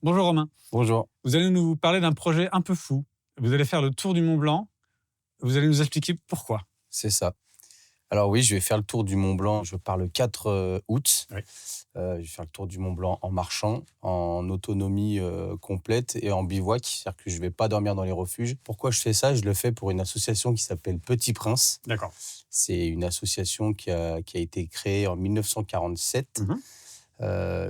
Bonjour Romain. Bonjour. Vous allez nous parler d'un projet un peu fou. Vous allez faire le tour du Mont Blanc. Vous allez nous expliquer pourquoi. C'est ça. Alors oui, je vais faire le tour du Mont Blanc. Je pars le 4 août. Oui. Je vais faire le tour du Mont Blanc en marchant, en autonomie complète et en bivouac. C'est-à-dire que je ne vais pas dormir dans les refuges. Pourquoi je fais ça? Je le fais pour une association qui s'appelle Petit Prince. D'accord. C'est une association qui a été créée en 1947. Mhm.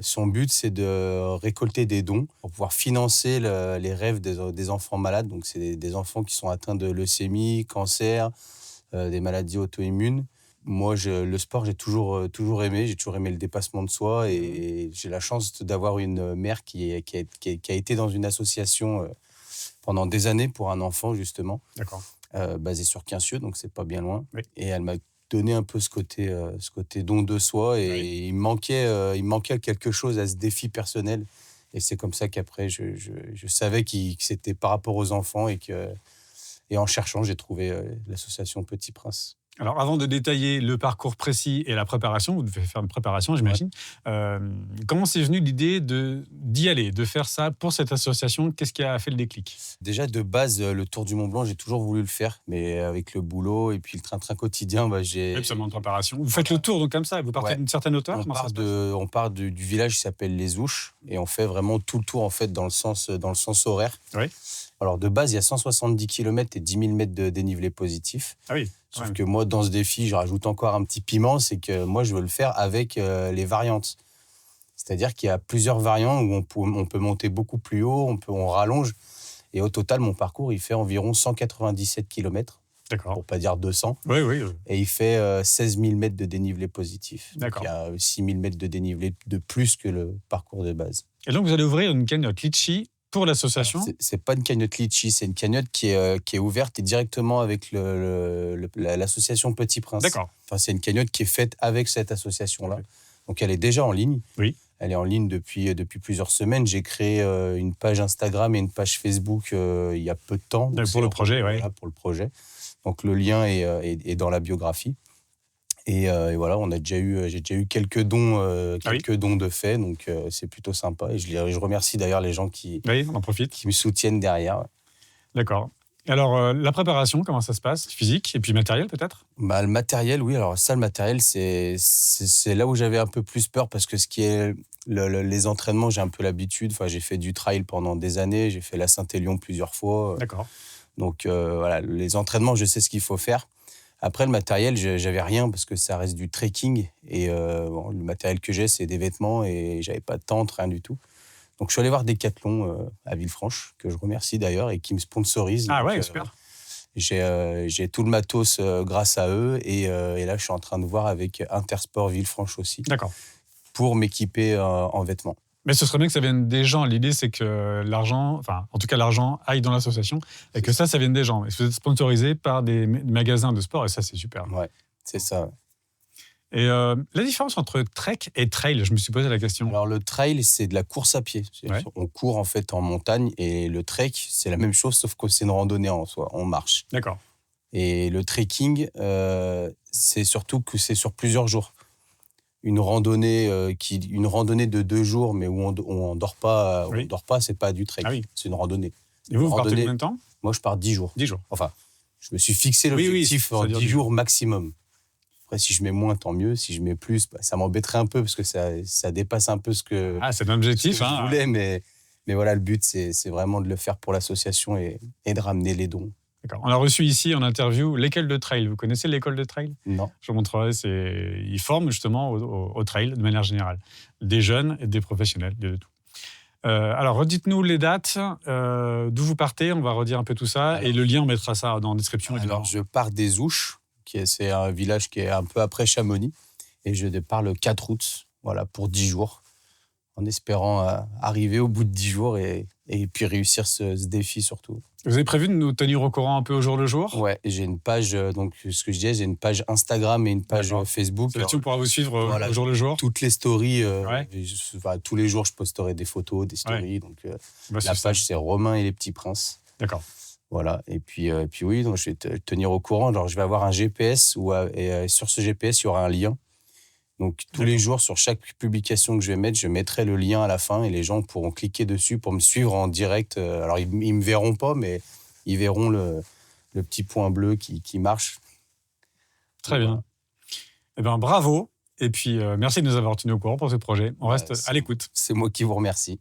Son but, c'est de récolter des dons pour pouvoir financer les rêves des enfants malades. Donc, c'est des enfants qui sont atteints de leucémie, cancer, des maladies auto-immunes. Moi, le sport, j'ai toujours aimé. J'ai toujours aimé le dépassement de soi. Et j'ai la chance d'avoir une mère qui a été dans une association pendant des années pour un enfant, justement, D'accord. basée sur Quincieux, donc c'est pas bien loin. Oui. Et elle m'a donné un peu ce côté don de soi. Et Oui. il manquait quelque chose à ce défi personnel. Et c'est comme ça qu'après, je savais que c'était par rapport aux enfants et en cherchant, j'ai trouvé l'association Petit Prince. Alors, avant de détailler le parcours précis et la préparation, vous devez faire une préparation, j'imagine. Comment c'est venu l'idée d'y aller, de faire ça pour cette association? Qu'est-ce qui a fait le déclic? Déjà, de base, le Tour du Mont Blanc, j'ai toujours voulu le faire. Mais avec le boulot et puis le train-train quotidien, Oui, seulement de préparation. Vous faites le tour donc comme ça, vous partez Ouais. d'une certaine hauteur? On Comment ça part, se passe? on part du village qui s'appelle Les Ouches et on fait vraiment tout le tour en fait, dans le sens horaire. Oui. Alors de base, il y a 170 km et 10 000 mètres de dénivelé positif. Ah oui, quand Sauf même. que moi, dans ce défi, je rajoute encore un petit piment, c'est que moi, je veux le faire avec les variantes. C'est-à-dire qu'il y a plusieurs variants où on peut monter beaucoup plus haut, on rallonge. Et au total, mon parcours, il fait environ 197 km, D'accord. pour pas dire 200. Oui, oui. Et il fait 16 000 mètres de dénivelé positif. Donc D'accord. il y a 6 000 mètres de dénivelé de plus que le parcours de base. Et donc, vous allez ouvrir une cagnotte Litchi pour Alors, l'association? c'est pas une cagnotte litchi, c'est une cagnotte qui est ouverte et directement avec l'association Petit Prince. D'accord. Enfin, c'est une cagnotte qui est faite avec cette association-là. Ok. Donc elle est déjà en ligne. Oui. Elle est en ligne depuis plusieurs semaines. J'ai créé une page Instagram et une page Facebook il y a peu de temps. Donc, Pour le projet, oui. voilà, pour le projet. Donc le lien est dans la biographie. Et voilà, j'ai déjà eu quelques dons, Ah oui. quelques dons de fait, donc c'est plutôt sympa. Et je remercie d'ailleurs les gens Oui, on en profite. qui me soutiennent derrière. D'accord. Alors, la préparation, comment ça se passe? Physique et puis matériel peut-être? Bah, le matériel, oui, alors ça, le matériel, c'est là où j'avais un peu plus peur parce que ce qui est les entraînements, j'ai un peu l'habitude. Enfin, j'ai fait du trail pendant des années, j'ai fait la Saint-Élion plusieurs fois. D'accord. Donc voilà, les entraînements, je sais ce qu'il faut faire. Après, le matériel, j'avais rien parce que ça reste du trekking. Et bon, le matériel que j'ai, c'est des vêtements et j'avais pas de tente, rien du tout. Donc, je suis allé voir Decathlon à Villefranche, que je remercie d'ailleurs et qui me sponsorise. Ah Donc, ouais, super. j'ai tout le matos grâce à eux. Et là, je suis en train de voir avec Intersport Villefranche aussi D'accord. pour m'équiper en vêtements. Mais ce serait bien que ça vienne des gens. L'idée, c'est que l'argent, enfin, en tout cas, l'argent aille dans l'association et que ça vienne des gens. Et vous êtes sponsorisé par des magasins de sport et ça, c'est super. Ouais, c'est ça. Et la différence entre trek et trail, je me suis posé la question. Alors, le trail, c'est de la course à pied. Ouais. On court en fait en montagne et le trek, c'est la même chose sauf que c'est une randonnée en soi, on marche. D'accord. Et le trekking, c'est surtout que c'est sur plusieurs jours. Une randonnée de 2 jours, mais où on dort pas, Oui. c'est pas du trek. Ah oui. C'est une randonnée. Et vous Une partez randonnée, combien de temps? moi, je pars 10 jours. 10 jours. Enfin, je me suis fixé Oui, l'objectif ça en dure 10 10 jours maximum. Après, si je mets moins, tant mieux. Si je mets plus, ça m'embêterait un peu parce que ça dépasse un peu ce que, Ah, c'est un ce que objectif, je hein. voulais. Mais voilà, le but, c'est vraiment de le faire pour l'association et de ramener les dons. D'accord. On a reçu ici en interview l'école de trail. Vous connaissez l'école de trail? Non. Je vous montrerai. Ils forment justement au trail de manière générale. Des jeunes et des professionnels, de tout. Alors, redites-nous les dates, d'où vous partez. On va redire un peu tout ça. Et le lien, on mettra ça dans la description. Alors, je pars des Ouches, c'est un village qui est un peu après Chamonix. Et je pars le 4 août, voilà, pour 10 jours, en espérant arriver au bout de 10 jours et puis réussir ce défi surtout. Vous avez prévu de nous tenir au courant un peu au jour le jour? Ouais, j'ai une page, donc ce que je disais, j'ai une page Instagram et une page D'accord. Facebook. C'est là-dessus on pourra vous suivre Voilà, au jour le jour? toutes les stories, Ouais. tous les jours, je posterai des photos, des stories. Donc, Bah, la c'est ça. page, c'est Romain et les petits princes. D'accord. Voilà, et puis oui, donc je vais te tenir au courant. Alors, je vais avoir un GPS et sur ce GPS, il y aura un lien. Donc, tous les jours, sur chaque publication que je vais mettre, je mettrai le lien à la fin et les gens pourront cliquer dessus pour me suivre en direct. Alors, ils ne me verront pas, mais ils verront le petit point bleu qui marche. Très bien. Eh bien, bravo. Et puis, merci de nous avoir tenus au courant pour ce projet. On reste à l'écoute. C'est moi qui vous remercie.